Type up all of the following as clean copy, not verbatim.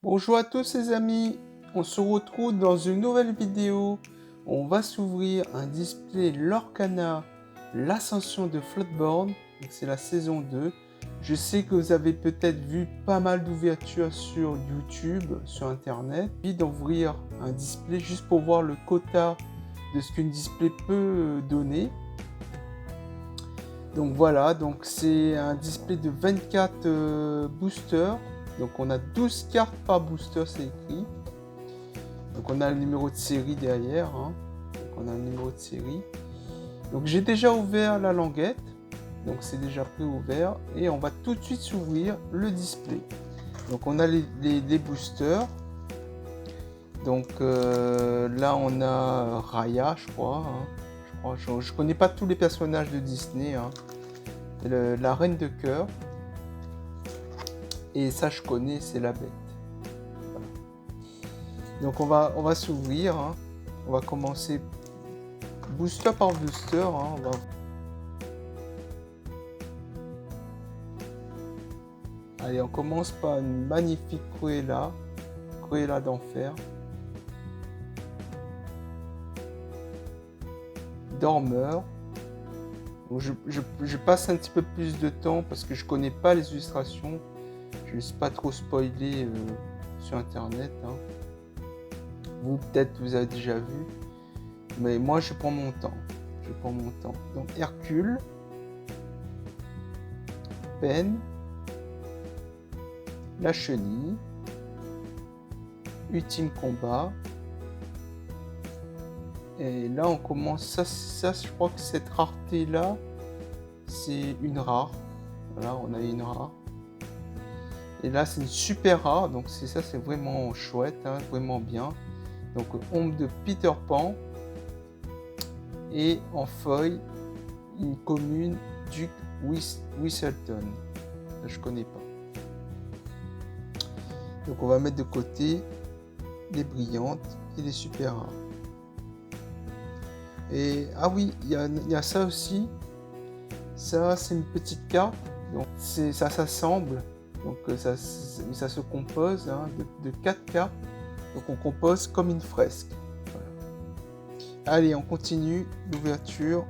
Bonjour à tous les amis, on se retrouve dans une nouvelle vidéo. On va s'ouvrir un display Lorcana, l'ascension de Floodborne, donc c'est la saison 2. Je sais que vous avez peut-être vu pas mal d'ouvertures sur YouTube, sur internet, puis d'ouvrir un display juste pour voir le quota de ce qu'une display peut donner. Donc voilà, donc c'est un display de 24 boosters. Donc on a 12 cartes par booster, c'est écrit. Donc on a le numéro de série derrière. Donc on a le numéro de série. Donc j'ai déjà ouvert la languette. Donc c'est déjà pré-ouvert. Et on va tout de suite s'ouvrir le display. Donc on a les boosters. Donc là on a Raya, je crois. Je connais pas tous les personnages de Disney. La reine de cœur. Et ça je connais, c'est la bête. Voilà. Donc on va s'ouvrir. On va commencer booster par booster. Allez, on commence par une magnifique Cruella d'enfer. Dormeur. Donc je passe un petit peu plus de temps parce que je connais pas les illustrations. Je ne laisse pas trop spoiler sur internet. Vous peut-être vous avez déjà vu. Mais moi je prends mon temps. Donc Hercule. Pen. La chenille. Ultime combat. Et là on commence, ça je crois que cette rareté là, c'est une rare. Voilà, on a une rare. Et là c'est une super rare, donc c'est vraiment chouette, vraiment bien. Donc ombre de Peter Pan. Et en feuille, une commune Duke Whistleton. Ça je connais pas. Donc on va mettre de côté les brillantes et les super rares. Et ah oui, il y a ça aussi. Ça, c'est une petite carte. Donc ça s'assemble. Donc ça se compose de 4 cartes. Donc on compose comme une fresque. Voilà. Allez, on continue l'ouverture.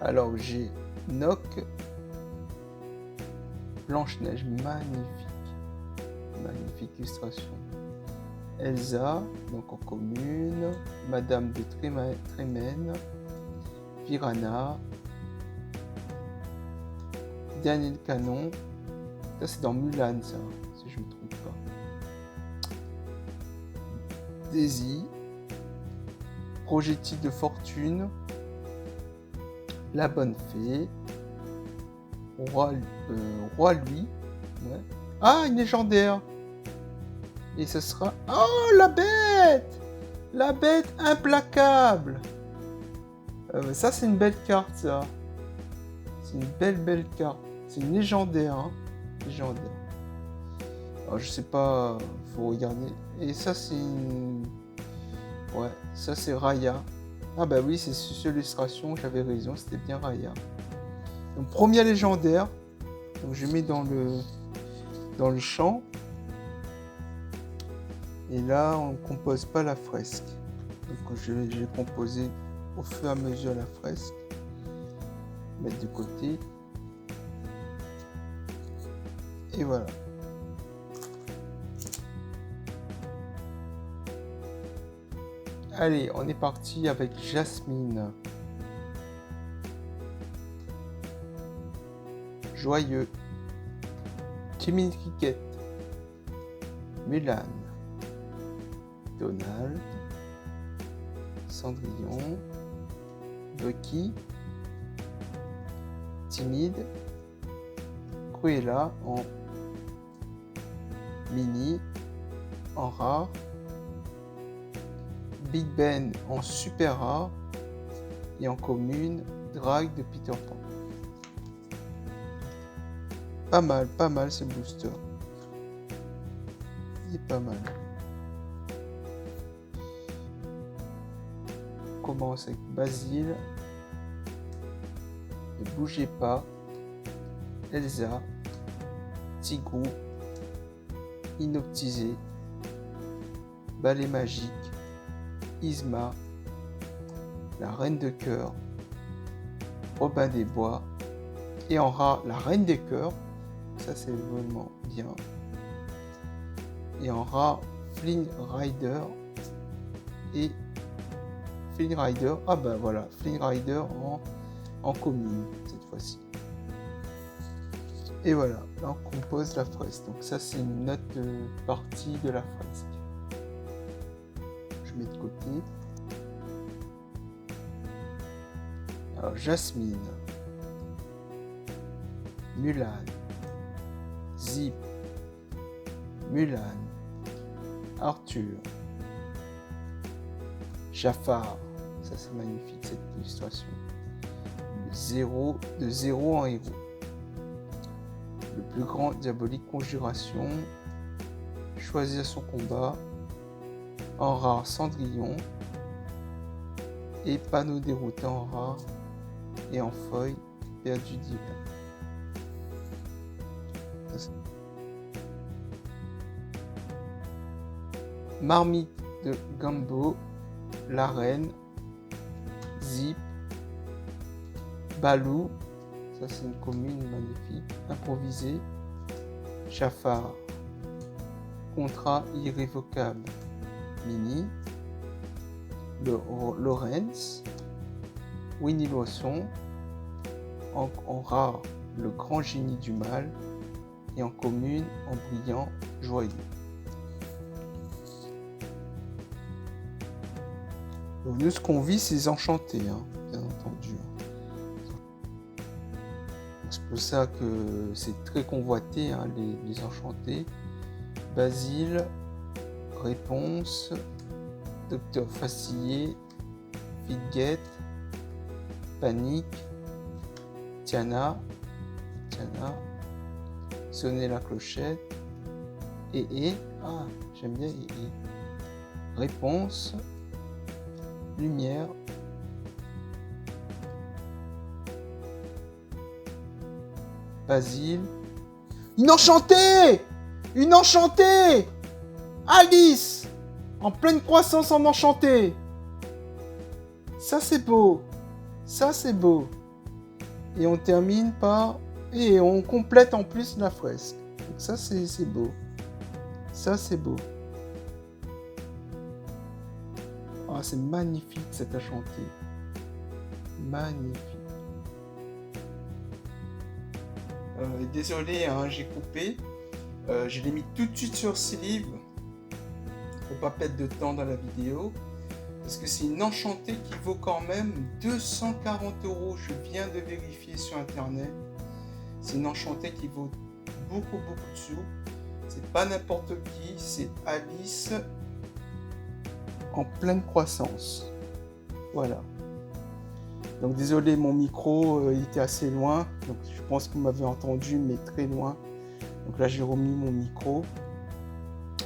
Alors j'ai Nock, Blanche-Neige, magnifique illustration. Elsa, donc en commune, Madame de Trémène, Piranha, Daniel Canon, ça c'est dans Mulan ça, si je ne me trompe pas. Daisy, Projectile de Fortune, La Bonne Fée, Roi Louis, ouais. Ah, une légendaire. Et ce sera... Oh, la bête! La bête implacable! Ça, c'est une belle carte, ça. C'est une belle carte. C'est une légendaire, légendaire. Alors, je sais pas... Faut regarder. Et ça, c'est une... Ouais, ça, c'est Raya. Ah bah oui, c'est sur l'illustration, j'avais raison, c'était bien Raya. Donc, premier légendaire. Donc, je mets dans le champ. Et là, on ne compose pas la fresque. Donc, je vais composer au fur et à mesure la fresque. Mettre de côté. Et voilà. Allez, on est parti avec Jasmine. Joyeux. Timmy Cricket. Mulan. Donald, Cendrillon, Bucky, Timide, Cruella en mini, en rare, Big Ben en super rare et en commune, Drag de Peter Pan. Pas mal ce booster. Il est pas mal. Commence avec Basile. Ne bougez pas. Elsa, Tigrou, Inoptisé, Balai Magique, Yzma, la Reine de Cœur, Robin des Bois, et en rare, la Reine des Cœurs, ça c'est vraiment bien, et en rare, Flynn Rider, et Flynn Rider, ah ben voilà, Flynn Rider en commune, cette fois-ci. Et voilà, là on compose la fresque, donc ça c'est une autre partie de la fresque. Je mets de côté. Alors Jasmine, Mulan, Zip, Mulan, Arthur, Jafar, ça c'est magnifique cette illustration. De zéro en héros. Le plus grand diabolique conjuration, choisir son combat, en rare Cendrillon, et panneau déroutant en rare, et en feuille perdu divin. Marmite de Gambo, la reine, Zip, Balou, ça c'est une commune magnifique, improvisée, Jafar, contrat irrévocable, Mini, Lorenz, Winnie l'oisson, en rare le grand génie du mal, et en commune en brillant joyeux. Donc nous ce qu'on vit c'est les enchantés, hein, bien entendu. C'est pour ça que c'est très convoité, hein, les enchantés. Basile, Réponse, Docteur Facilier, Fidget, Panique, Tiana, Sonner la clochette, et, ah j'aime bien et. Réponse, Lumière, Basile, une enchantée, Alice, en pleine croissance en enchantée. Ça c'est beau, et on termine par, et on complète en plus la fresque. Donc ça c'est beau, Ah, c'est magnifique cet enchanté, magnifique. Désolé, hein, j'ai coupé. Je l'ai mis tout de suite sur ce livre pour pas perdre de temps dans la vidéo, parce que c'est une enchantée qui vaut quand même 240 €. Je viens de vérifier sur internet. C'est une enchantée qui vaut beaucoup de sous. C'est pas n'importe qui, c'est Alice en pleine croissance. Voilà. Donc désolé, mon micro il était assez loin, donc je pense que vous m'avez entendu, mais très loin. Donc là j'ai remis mon micro.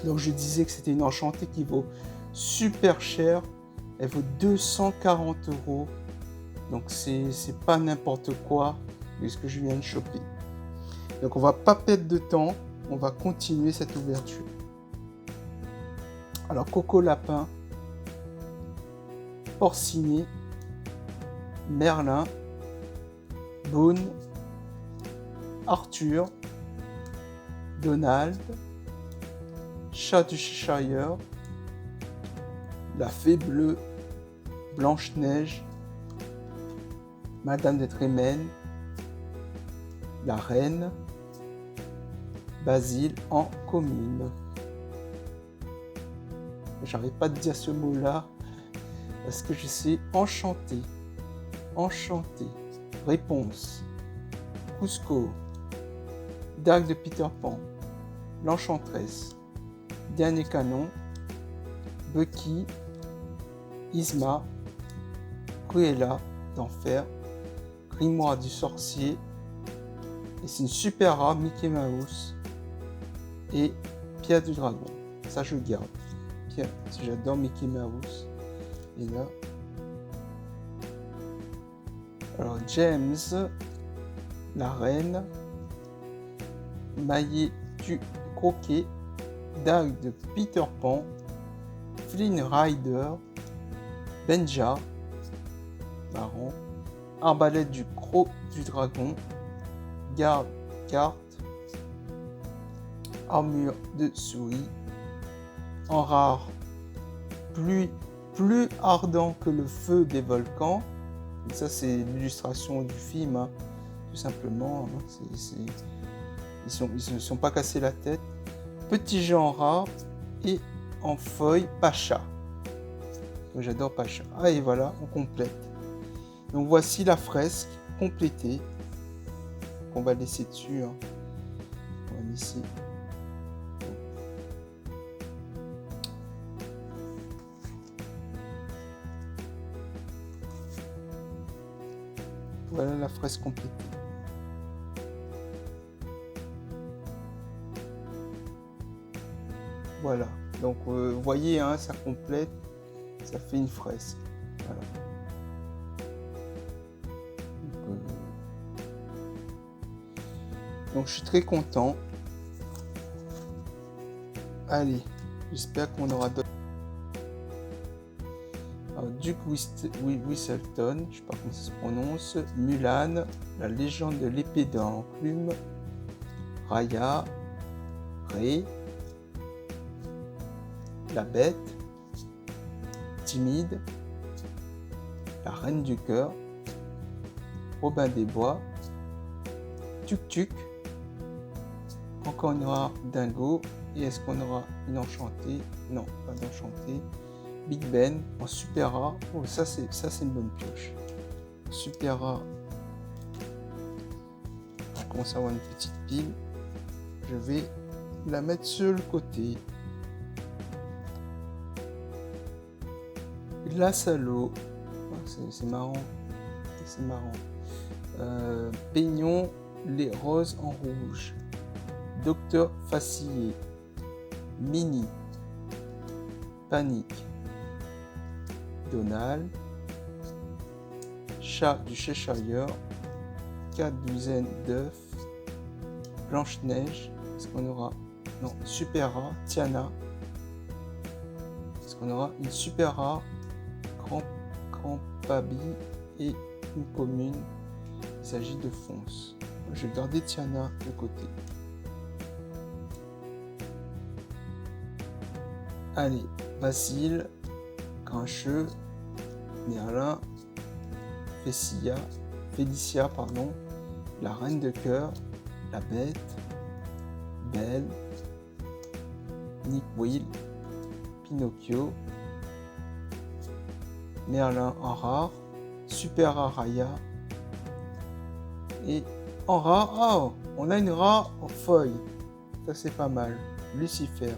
Donc je disais que c'était une enchantée qui vaut super cher. Elle vaut 240 €. Donc c'est pas n'importe quoi, mais ce que je viens de choper. Donc on va pas perdre de temps, on va continuer cette ouverture. Alors Coco Lapin, Porcinet, Merlin, Boone, Arthur, Donald, Chat du Cheshire, la Fée Bleue, Blanche-Neige, Madame de Trémène, la Reine, Basile en commune. J'arrive pas de dire ce mot-là parce que je sais enchanté. Réponse, Cusco, Dague de Peter Pan, l'Enchantresse, Dernier Canon, Bucky, Yzma, Cruella d'Enfer, Grimoire du Sorcier, et c'est une super rare Mickey Mouse, et Pierre du Dragon. Ça je garde. Pierre, parce que j'adore Mickey Mouse. Et là. Alors James, la Reine, Maillet du Croquet, Dague de Peter Pan, Flynn Rider, Benja, marrant, Arbalète du Croc du Dragon, Garde Carte, Armure de Souris, en rare, plus ardent que le feu des volcans. Et ça, c'est l'illustration du film, hein, tout simplement. Hein, ils ne se sont pas cassés la tête. Petit genre rare et en feuille Pacha. J'adore Pacha. Ah, et voilà, on complète. Donc voici la fresque complétée. On va laisser dessus. Hein. On va laisser. Voilà la fresque complétée. Voilà. Donc vous voyez, hein, ça complète. Ça fait une fresque. Voilà. Donc je suis très content. Allez, j'espère qu'on aura d'autres. Duke Whistleton, je ne sais pas comment ça se prononce. Mulan, la légende de l'épée de l'enclume. Raya, Rey, la bête, Timide, la reine du cœur, Robin des Bois, Tuk Tuk, encore une rare Dingo, et est-ce qu'on aura une enchantée? Non, pas d'enchantée. Big Ben en super rare. Oh, ça c'est une bonne pioche. Super rare. Je commence à avoir une petite pile. Je vais la mettre sur le côté. Glace à l'eau. Oh, c'est marrant. C'est marrant. Peignon, les roses en rouge. Docteur Facilier. Mini. Panique. Donald. Chat du Cheshire. 4 douzaines d'œufs. Blanche-Neige. Est-ce qu'on aura... Non, super rare. Tiana. Est-ce qu'on aura une super rare? Crampabi et une commune. Il s'agit de Fonce. Je vais garder Tiana de côté. Allez, Basile, Grincheux, Merlin, Félicia, pardon, la reine de cœur, la bête, Belle, Nick Will, Pinocchio, Merlin en rare, super rare Raya, et en rare, oh, on a une rare en feuille, ça c'est pas mal, Lucifer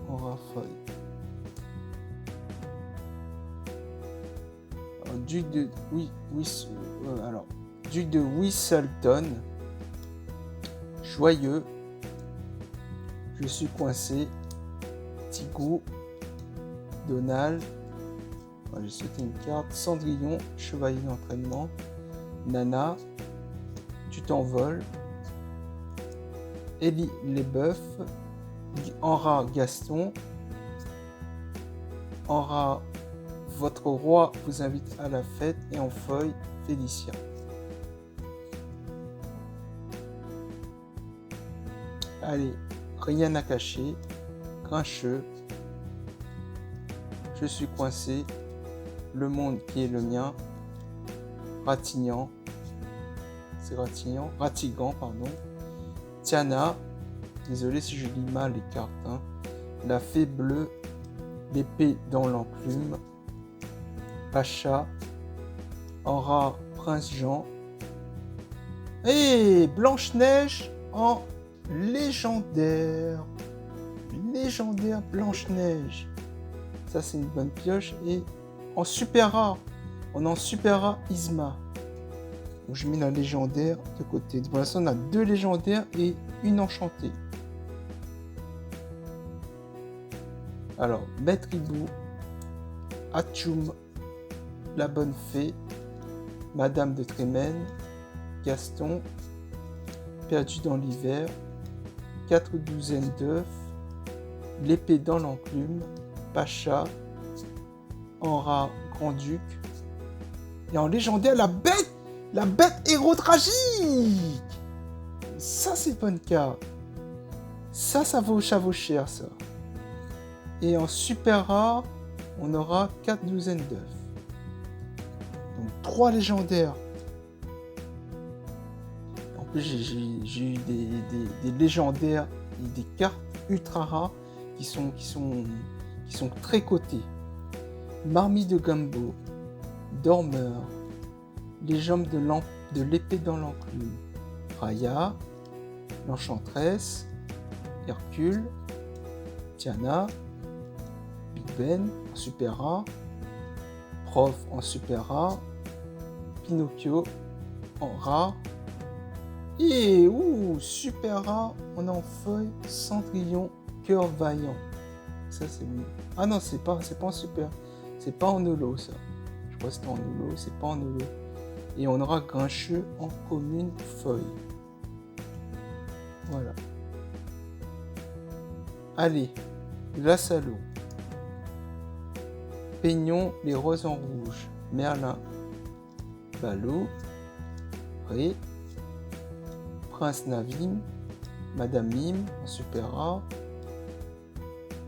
en rare feuille. Alors, Duc de Whistleton, joyeux, je suis coincé, Tigou, Donald, j'ai sauté une carte, Cendrillon, chevalier d'entraînement, Nana, tu t'envoles, Élie Lesboeuf, en rare Gaston, en rare votre roi vous invite à la fête, et en feuille Félicia. Allez, rien à cacher, Grincheux, je suis coincé, le monde qui est le mien, Ratignan, Ratigan, pardon, Tiana, désolé si je lis mal les cartes, hein. La fée bleue, l'épée dans l'enclume, Pacha, en rare Prince Jean, et Blanche-Neige en légendaire Blanche-Neige. Ça c'est une bonne pioche, et en super rare, on est en super rare Isma. Donc je mets la légendaire de côté. Pour l'instant on a 2 légendaires et une enchantée. Alors, Maître Hibou, Atchoum, la bonne fée, Madame de Trémène, Gaston, perdu dans l'hiver, 4 douzaines d'œufs, l'épée dans l'enclume, Pacha, en rat, grand-duc, et en légendaire, la bête héros tragique. Ça, c'est bonne carte. Ça vaut cher, ça. Et en super rare, on aura 4 douzaines d'œufs. Donc 3 légendaires. En plus, j'ai eu des légendaires et des cartes ultra rares qui sont très cotées. Marmite de Gumbo, Dormeur, Légende de l'épée dans l'enclume, Raya, l'Enchantresse, Hercule, Tiana, Big Ben en super rare, Prof en super rare, Pinocchio en rare, et super rare, on a en feuille Cendrillon, Cœur Vaillant. Ça c'est mieux. Ah non, c'est pas en super, c'est pas en holo ça. Je crois que c'était en holo, c'est pas en holo. Et on aura Grincheux en commune feuille. Voilà. Allez, glace à l'eau. Peignon, les roses en rouge. Merlin, Balou, Ré, Prince Navim, Madame Mime en super rare.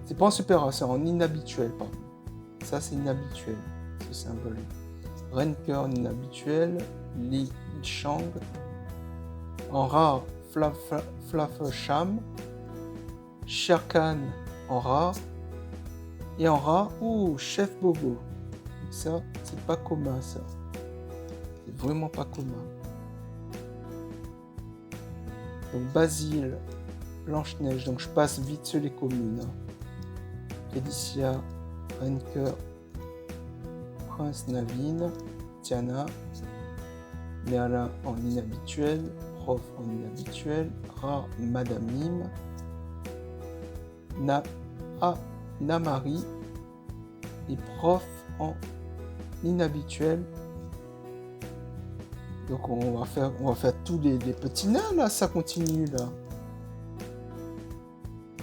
C'est pas en super rare, c'est en inhabituel, pardon. Ça c'est inhabituel, ce symbole. Renker en inhabituel, Li Chang. En rare, Flaffersham, Sherkan en rare. Et en rare, Chef Bobo. Ça, c'est pas commun, ça. C'est vraiment pas commun. Donc, Basile, Blanche-Neige. Donc, je passe vite sur les communes. Félicia, Renker, Prince Navin, Tiana, Merlin en inhabituel, Prof en inhabituel, Rare, Madame Mime, Namari et Prof en inhabituel. Donc on va faire tous les petits nains là, ça continue là.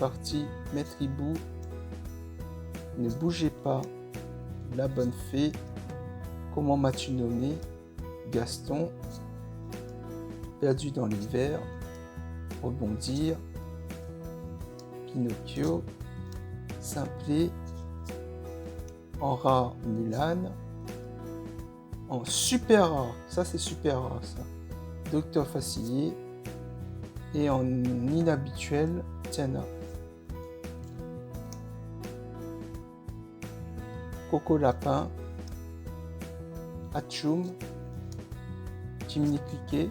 Partie Maître Hibou, ne bougez pas, la bonne fée, comment m'as-tu nommé, Gaston, perdu dans l'hiver, rebondir, Pinocchio, Simplet, en rare Mulan, en super rare, ça c'est super rare ça, Docteur Facilier, et en inhabituel, Tiana. Coco Lapin, Hatchoum, Jiminy Cricket,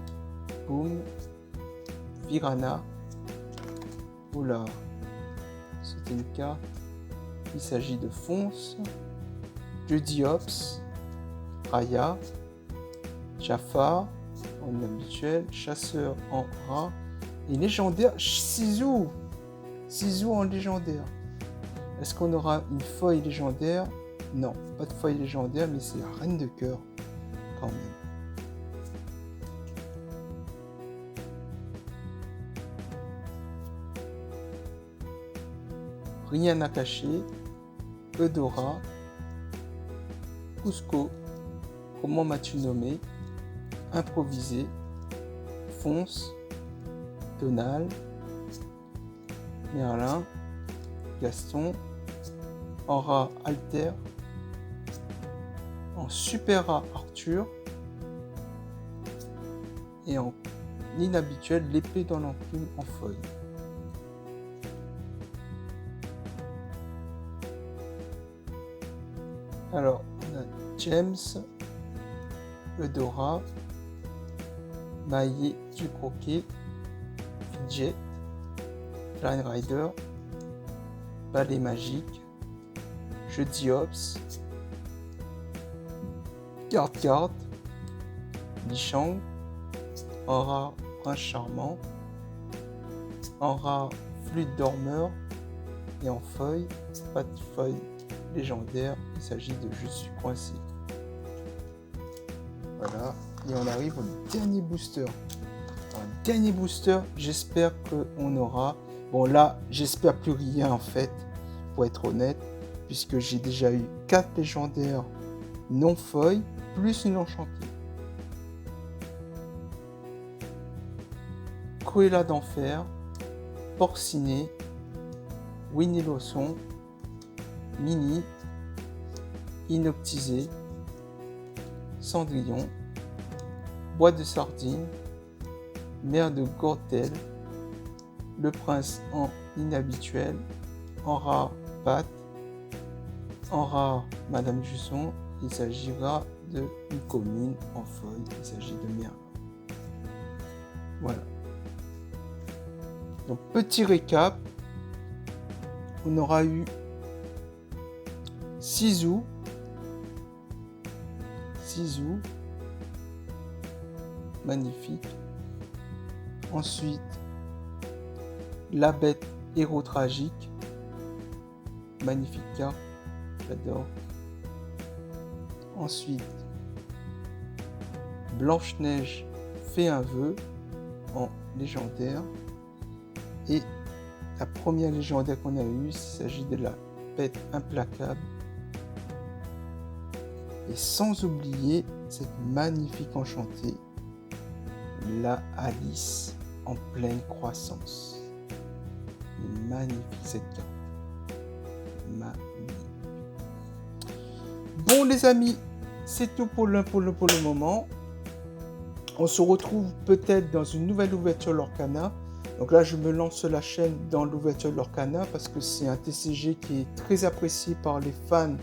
Boom, Virana, oula, c'était une carte, il s'agit de Fonce, Judiops, Raya, Jafar en habituel, Chasseur en rat, et légendaire, Sizou en légendaire. Est-ce qu'on aura une feuille légendaire? Non, pas de feuille légendaire, mais c'est la Reine de Cœur, quand même. Rien à cacher, Eudora, Cusco, comment m'as-tu nommé, Improvisé, Fonce, Tonal, Merlin, Gaston, en rat Alter, en super rat Arthur, et en inhabituel l'épée dans l'enclume en feuille. Alors, on a James, Eudora, Maillé du Croquet, Fidget, Flying Rider, Balai Magique, Judiops, Garde, Lichang, en rare Prince Charmant, en rare Flûte Dormeur, et en feuille, pas de feuille légendaire, il s'agit de Je suis coincé. Voilà, et on arrive au dernier booster. Un dernier booster, j'espère qu'on aura... Bon là, j'espère plus rien en fait, pour être honnête, puisque j'ai déjà eu 4 légendaires non-feuilles, plus une enchantée. Cruella d'Enfer, Porcinet, Winnie l'Ourson, Minnie, Inoptisé, Cendrillon, Boîte de Sardines, Mère de Gortel, Le Prince en inhabituel, en rare Pat, en rare Madame Jusson. Il s'agira d'une commune en feuille, il s'agit de Merlin. Voilà. Donc petit récap, on aura eu Sizou, magnifique. Ensuite, La Bête héros tragique, magnifique carte, j'adore. Ensuite, Blanche-Neige fait un vœu en légendaire. Et la première légendaire qu'on a eue, il s'agit de La Bête implacable. Et sans oublier cette magnifique enchantée, la Alice en pleine croissance. Elle est magnifique cette carte. Magnifique. Bon les amis, c'est tout pour le moment. On se retrouve peut-être dans une nouvelle ouverture Lorcana. Donc là, je me lance la chaîne dans l'ouverture de Lorcana parce que c'est un TCG qui est très apprécié par les fans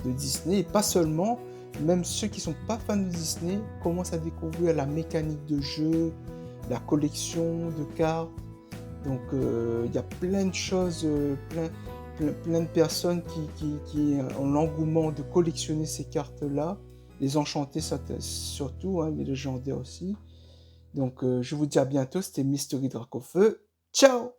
de Disney. Et pas seulement, même ceux qui ne sont pas fans de Disney commencent à découvrir la mécanique de jeu, la collection de cartes. Donc il y a plein de choses, plein de personnes qui ont l'engouement de collectionner ces cartes-là. Les enchantés surtout, hein, les légendaires aussi. Donc, je vous dis à bientôt. C'était Mystery Dracofeu. Ciao!